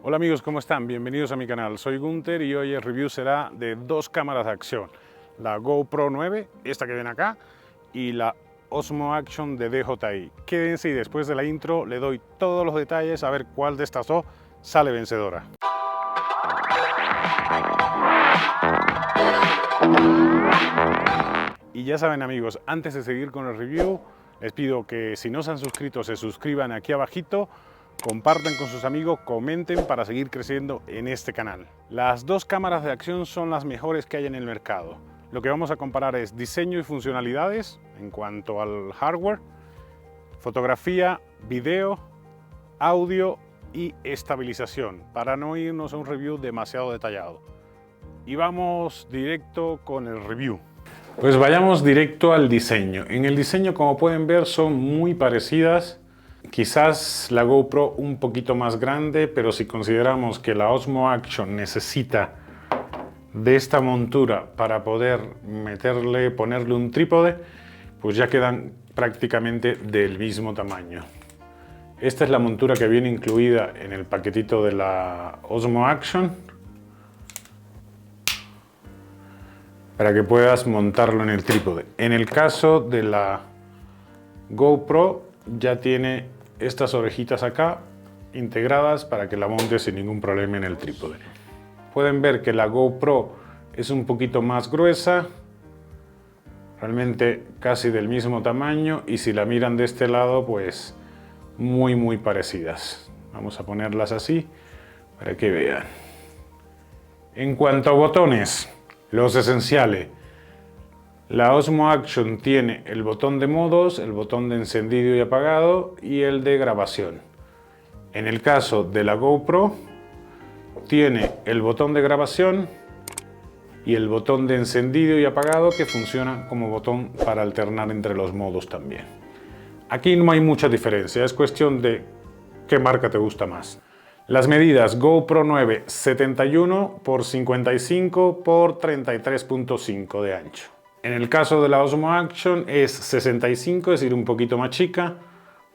Hola amigos, ¿cómo están? Bienvenidos a mi canal. Soy Gunther y hoy el review será de dos cámaras de acción. La GoPro 9, esta que ven acá, y la Osmo Action de DJI. Quédense y después de la intro le doy todos los detalles a ver cuál de estas dos sale vencedora. Y ya saben amigos, antes de seguir con el review, les pido que si no se han suscrito se suscriban aquí abajito, compartan con sus amigos, comenten para seguir creciendo en este canal. Las dos cámaras de acción son las mejores que hay en el mercado. Lo que vamos a comparar es diseño y funcionalidades en cuanto al hardware, fotografía, video, audio y estabilización, para no irnos a un review demasiado detallado. Y vamos directo con el review. Pues vayamos directo al diseño. En el diseño, como pueden ver, son muy parecidas. Quizás la GoPro un poquito más grande, pero si consideramos que la Osmo Action necesita de esta montura para poder ponerle un trípode, pues ya quedan prácticamente del mismo tamaño. Esta es la montura que viene incluida en el paquetito de la Osmo Action, para que puedas montarlo en el trípode. En el caso de la GoPro ya tiene estas orejitas acá integradas para que la montes sin ningún problema en el trípode. Pueden ver que la GoPro es un poquito más gruesa, realmente casi del mismo tamaño, y si la miran de este lado pues muy parecidas. Vamos a ponerlas así para que vean. En cuanto a botones, los esenciales. La Osmo Action tiene el botón de modos, el botón de encendido y apagado y el de grabación. En el caso de la GoPro, tiene el botón de grabación y el botón de encendido y apagado, que funciona como botón para alternar entre los modos también. Aquí no hay mucha diferencia, es cuestión de qué marca te gusta más. Las medidas: GoPro 9 71 x 55 x 33.5 de ancho. En el caso de la Osmo Action es 65, es decir, un poquito más chica,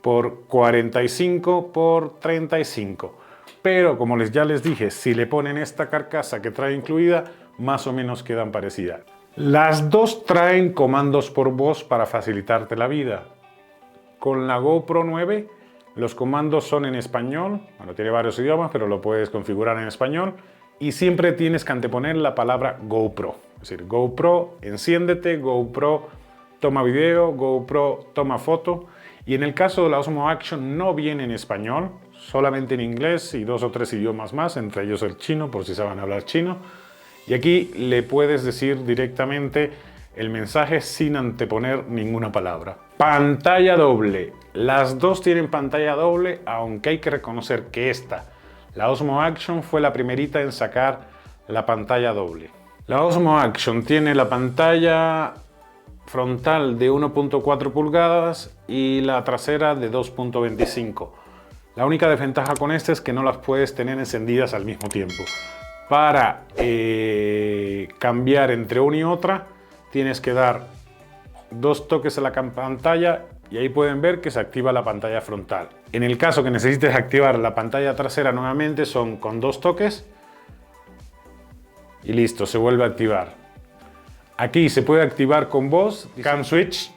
por 45 x 35. Pero como ya les dije, si le ponen esta carcasa que trae incluida, más o menos quedan parecidas. Las dos traen comandos por voz para facilitarte la vida. Con la GoPro 9 los comandos son en español, bueno, tiene varios idiomas, pero lo puedes configurar en español, y siempre tienes que anteponer la palabra GoPro. Es decir, GoPro enciéndete, GoPro toma video, GoPro toma foto. Y en el caso de la Osmo Action no viene en español, solamente en inglés y 2 o 3 idiomas más, entre ellos el chino, por si saben hablar chino. Y aquí le puedes decir directamente el mensaje sin anteponer ninguna palabra. Pantalla doble. Las dos tienen pantalla doble, aunque hay que reconocer que la Osmo Action, fue la primerita en sacar la pantalla doble. La Osmo Action tiene la pantalla frontal de 1.4 pulgadas y la trasera de 2.25. La única desventaja con esta es que no las puedes tener encendidas al mismo tiempo. Para cambiar entre una y otra, tienes que dar 2 toques a la pantalla y ahí pueden ver que se activa la pantalla frontal. En el caso que necesites activar la pantalla trasera nuevamente, son con 2 toques y listo, se vuelve a activar. Aquí se puede activar con voz, Cam Switch,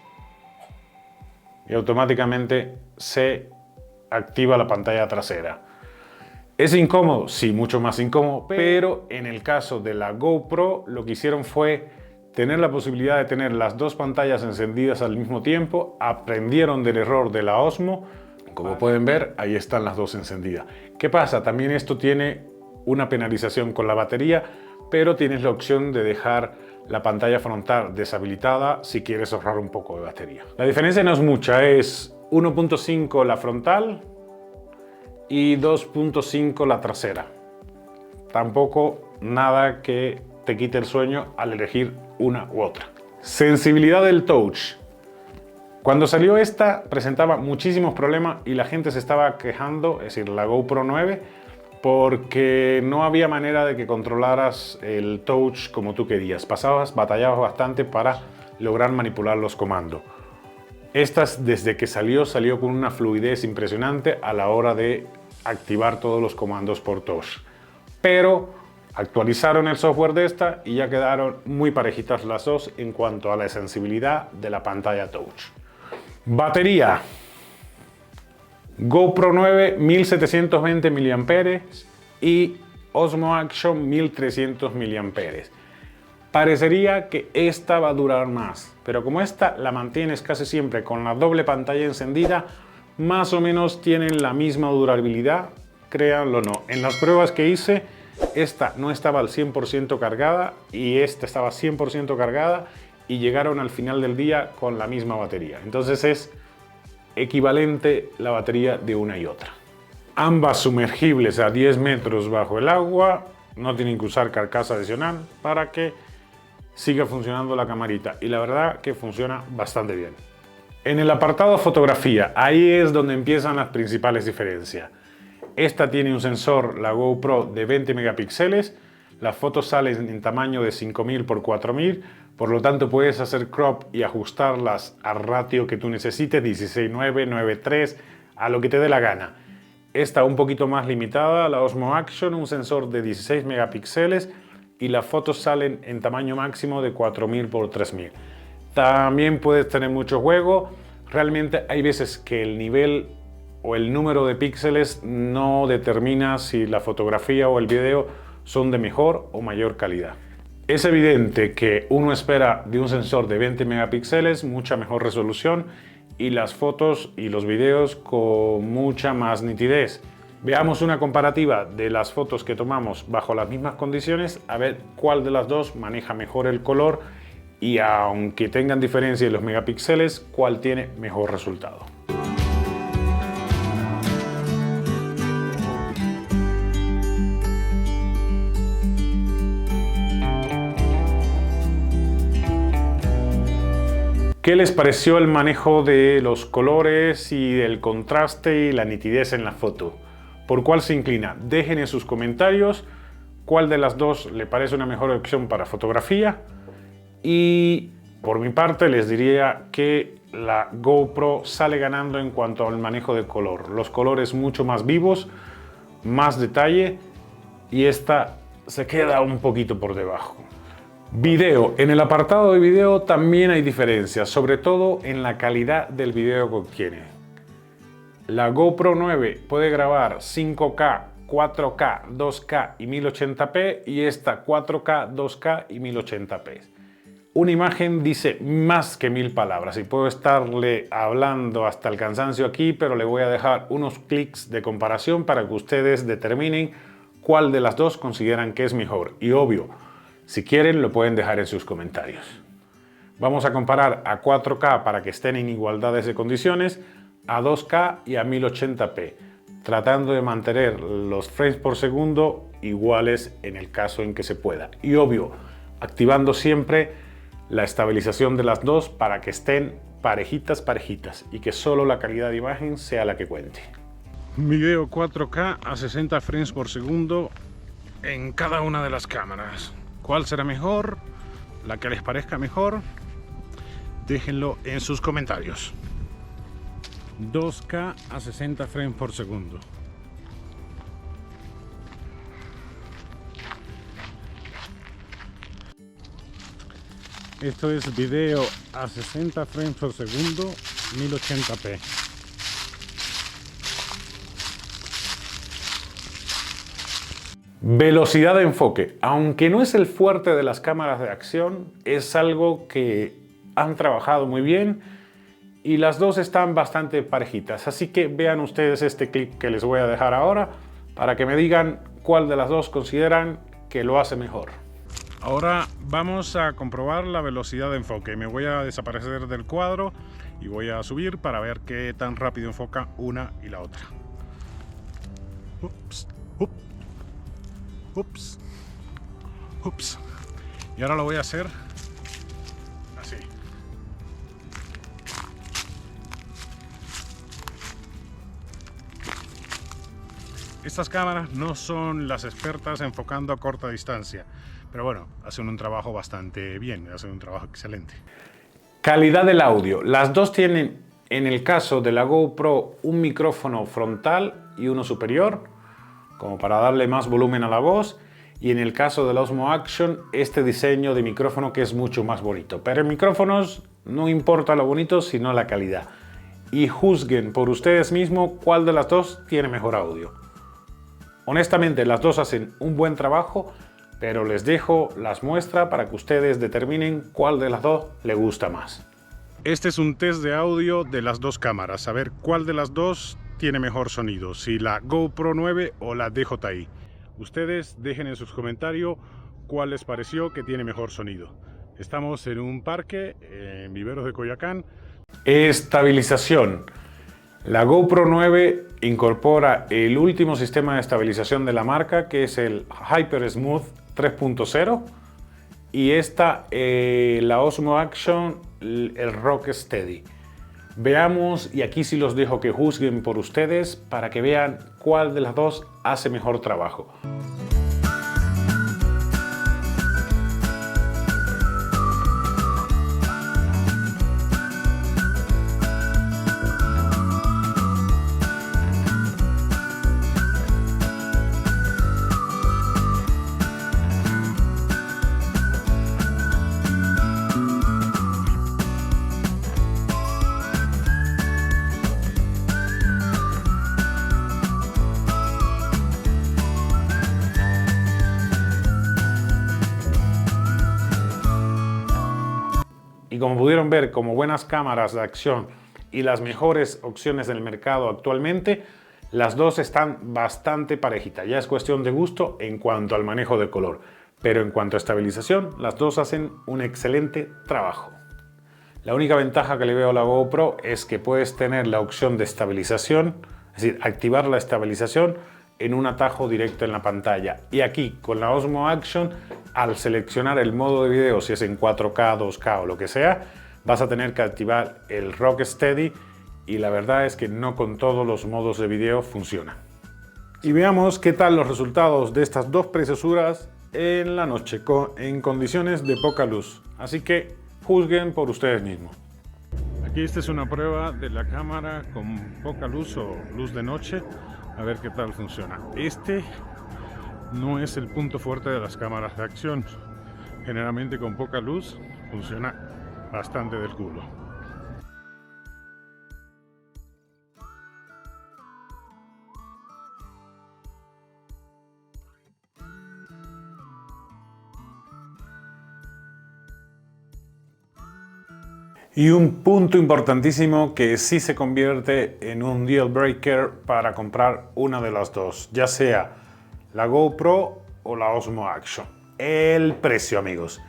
y automáticamente se activa la pantalla trasera. ¿Es incómodo? Sí, mucho más incómodo, pero en el caso de la GoPro lo que hicieron fue tener la posibilidad de tener las dos pantallas encendidas al mismo tiempo. Aprendieron del error de la Osmo. Como pueden ver, ahí están las dos encendidas. ¿Qué pasa? También esto tiene una penalización con la batería, pero tienes la opción de dejar la pantalla frontal deshabilitada si quieres ahorrar un poco de batería. La diferencia no es mucha, es 1.5 la frontal y 2.5 la trasera. Tampoco nada que te quite el sueño al elegir una u otra. Sensibilidad del touch. Cuando salió esta presentaba muchísimos problemas y la gente se estaba quejando, es decir, la GoPro 9, porque no había manera de que controlaras el touch como tú querías. Batallabas bastante para lograr manipular los comandos. Estas, desde que salió con una fluidez impresionante a la hora de activar todos los comandos por touch. Pero actualizaron el software de esta y ya quedaron muy parejitas las dos en cuanto a la sensibilidad de la pantalla touch. Batería. GoPro 9 1720 mAh y Osmo Action 1300 mAh. Parecería que esta va a durar más, pero como esta la mantienes casi siempre con la doble pantalla encendida, más o menos tienen la misma durabilidad, créanlo o no. En las pruebas que hice, esta no estaba al 100% cargada y esta estaba 100% cargada y llegaron al final del día con la misma batería. Entonces es equivalente la batería de una y otra. Ambas sumergibles a 10 metros bajo el agua, no tienen que usar carcasa adicional para que siga funcionando la camarita y la verdad que funciona bastante bien. En el apartado fotografía, ahí es donde empiezan las principales diferencias. Esta tiene un sensor, la GoPro, de 20 megapíxeles. Las fotos salen en tamaño de 5000 x 4000, por lo tanto puedes hacer crop y ajustarlas al ratio que tú necesites, 16:9, 9:3, a lo que te dé la gana. Esta un poquito más limitada, la Osmo Action, un sensor de 16 megapíxeles y las fotos salen en tamaño máximo de 4000 x 3000. También puedes tener mucho juego. Realmente hay veces que el nivel o el número de píxeles no determina si la fotografía o el video son de mejor o mayor calidad. Es evidente que uno espera de un sensor de 20 megapíxeles mucha mejor resolución y las fotos y los videos con mucha más nitidez. Veamos una comparativa de las fotos que tomamos bajo las mismas condiciones, a ver cuál de las dos maneja mejor el color y, aunque tengan diferencia en los megapíxeles, cuál tiene mejor resultado. ¿Qué les pareció el manejo de los colores y del contraste y la nitidez en la foto? ¿Por cuál se inclina? Dejen en sus comentarios cuál de las dos le parece una mejor opción para fotografía. Y por mi parte les diría que la GoPro sale ganando en cuanto al manejo de color. Los colores mucho más vivos, más detalle, y esta se queda un poquito por debajo. Video. En el apartado de video también hay diferencias, sobre todo en la calidad del video que obtiene. La GoPro 9 puede grabar 5K, 4K, 2K y 1080p y esta 4K, 2K y 1080p. Una imagen dice más que 1000 palabras y puedo estarle hablando hasta el cansancio aquí, pero le voy a dejar unos clics de comparación para que ustedes determinen cuál de las dos consideran que es mejor. Y obvio, si quieren lo pueden dejar en sus comentarios. Vamos a comparar a 4K para que estén en igualdades de condiciones, a 2K y a 1080p, tratando de mantener los frames por segundo iguales en el caso en que se pueda. Y obvio, activando siempre la estabilización de las dos para que estén parejitas y que solo la calidad de imagen sea la que cuente. Video 4K a 60 frames por segundo en cada una de las cámaras. ¿Cuál será mejor? La que les parezca mejor, déjenlo en sus comentarios. 2K a 60 frames por segundo. Esto es video a 60 frames por segundo, 1080p. Velocidad de enfoque. Aunque no es el fuerte de las cámaras de acción, es algo que han trabajado muy bien y las dos están bastante parejitas. Así que vean ustedes este clip que les voy a dejar ahora para que me digan cuál de las dos consideran que lo hace mejor. Ahora vamos a comprobar la velocidad de enfoque. Me voy a desaparecer del cuadro y voy a subir para ver qué tan rápido enfoca una y la otra. Ups, ups, ups. Y ahora lo voy a hacer así. Estas cámaras no son las expertas enfocando a corta distancia, pero bueno, hacen un trabajo bastante bien, hacen un trabajo excelente. Calidad del audio. Las dos tienen En el caso de la GoPro, un micrófono frontal y uno superior, como para darle más volumen a la voz. Y en el caso de la Osmo Action, este diseño de micrófono que es mucho más bonito. Pero en micrófonos no importa lo bonito, sino la calidad. Y juzguen por ustedes mismos cuál de las dos tiene mejor audio. Honestamente, las dos hacen un buen trabajo, pero les dejo las muestras para que ustedes determinen cuál de las dos les gusta más. Este es un test de audio de las dos cámaras, a ver cuál de las dos tiene mejor sonido, si la GoPro 9 o la DJI. Ustedes dejen en sus comentarios cuál les pareció que tiene mejor sonido. Estamos en un parque en Viveros de Coyoacán. Estabilización. La GoPro 9 incorpora el último sistema de estabilización de la marca, que es el Hyper Smooth 3.0, y esta, la Osmo Action, el Rock Steady. Veamos, y aquí sí los dejo que juzguen por ustedes para que vean cuál de las dos hace mejor trabajo. Y como pudieron ver, como buenas cámaras de acción y las mejores opciones del mercado actualmente, las dos están bastante parejitas. Ya es cuestión de gusto en cuanto al manejo de color. Pero en cuanto a estabilización, las dos hacen un excelente trabajo. La única ventaja que le veo a la GoPro es que puedes tener la opción de estabilización, es decir, activar la estabilización en un atajo directo en la pantalla. Y aquí, con la Osmo Action, al seleccionar el modo de video, si es en 4K, 2K o lo que sea, vas a tener que activar el Rock Steady, y la verdad es que no con todos los modos de video funciona. Y veamos qué tal los resultados de estas dos preciosuras en la noche, en condiciones de poca luz. Así que juzguen por ustedes mismos. Aquí esta es una prueba de la cámara con poca luz o luz de noche, a ver qué tal funciona. Este no es el punto fuerte de las cámaras de acción. Generalmente con poca luz funciona bastante del culo. Y un punto importantísimo que sí se convierte en un deal breaker para comprar una de las dos, ya sea la GoPro o la Osmo Action. El precio, amigos.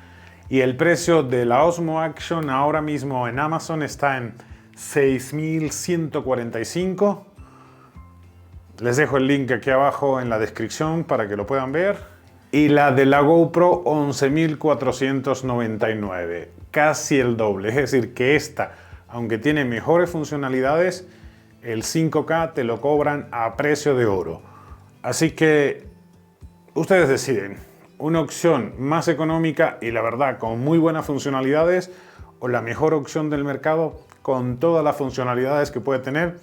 Y el precio de la Osmo Action ahora mismo en Amazon está en $6,145. Les dejo el link aquí abajo en la descripción para que lo puedan ver. Y la de la GoPro, $11,499. Casi el doble. Es decir, que esta, aunque tiene mejores funcionalidades, el 5K te lo cobran a precio de oro. Así que ustedes deciden. Una opción más económica y la verdad con muy buenas funcionalidades, o la mejor opción del mercado con todas las funcionalidades que puede tener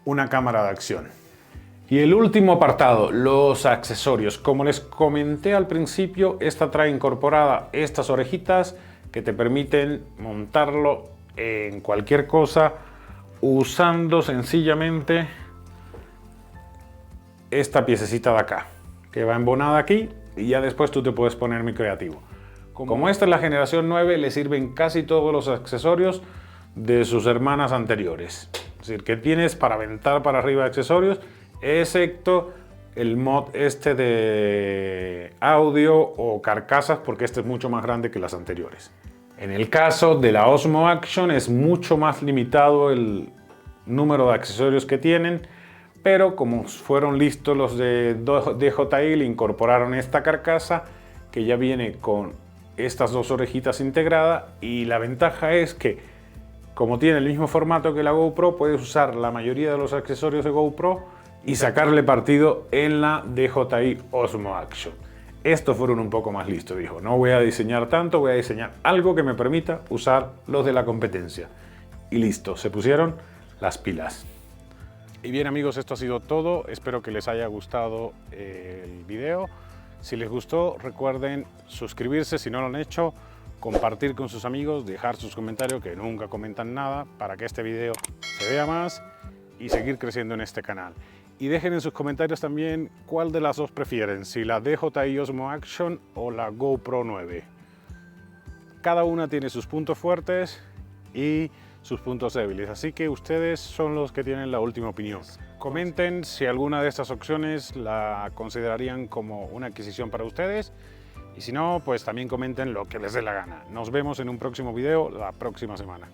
una cámara de acción. Y el último apartado, los accesorios. Como les comenté al principio, esta trae incorporada estas orejitas que te permiten montarlo en cualquier cosa usando sencillamente esta piececita de acá, que va embonada aquí, y ya después tú te puedes poner mi creativo. Como esta es la generación 9, le sirven casi todos los accesorios de sus hermanas anteriores. Es decir, que tienes para aventar para arriba accesorios, excepto el mod este de audio o carcasas, porque este es mucho más grande que las anteriores. En el caso de la Osmo Action es mucho más limitado el número de accesorios que tienen, pero como fueron listos los de DJI, le incorporaron esta carcasa que ya viene con estas dos orejitas integradas, y la ventaja es que como tiene el mismo formato que la GoPro, puedes usar la mayoría de los accesorios de GoPro y sacarle partido en la DJI Osmo Action. Estos fueron un poco más listos, dijo, no voy a diseñar tanto, voy a diseñar algo que me permita usar los de la competencia. Y listo, se pusieron las pilas. Y bien amigos, esto ha sido todo. Espero que les haya gustado el video. Si les gustó, recuerden suscribirse si no lo han hecho, compartir con sus amigos, dejar sus comentarios, que nunca comentan nada, para que este video se vea más y seguir creciendo en este canal. Y dejen en sus comentarios también cuál de las dos prefieren, si la DJI Osmo Action o la GoPro 9. Cada una tiene sus puntos fuertes y sus puntos débiles, así que ustedes son los que tienen la última opinión. Comenten si alguna de estas opciones la considerarían como una adquisición para ustedes, y si no, pues también comenten lo que les dé la gana. Nos vemos en un próximo video la próxima semana.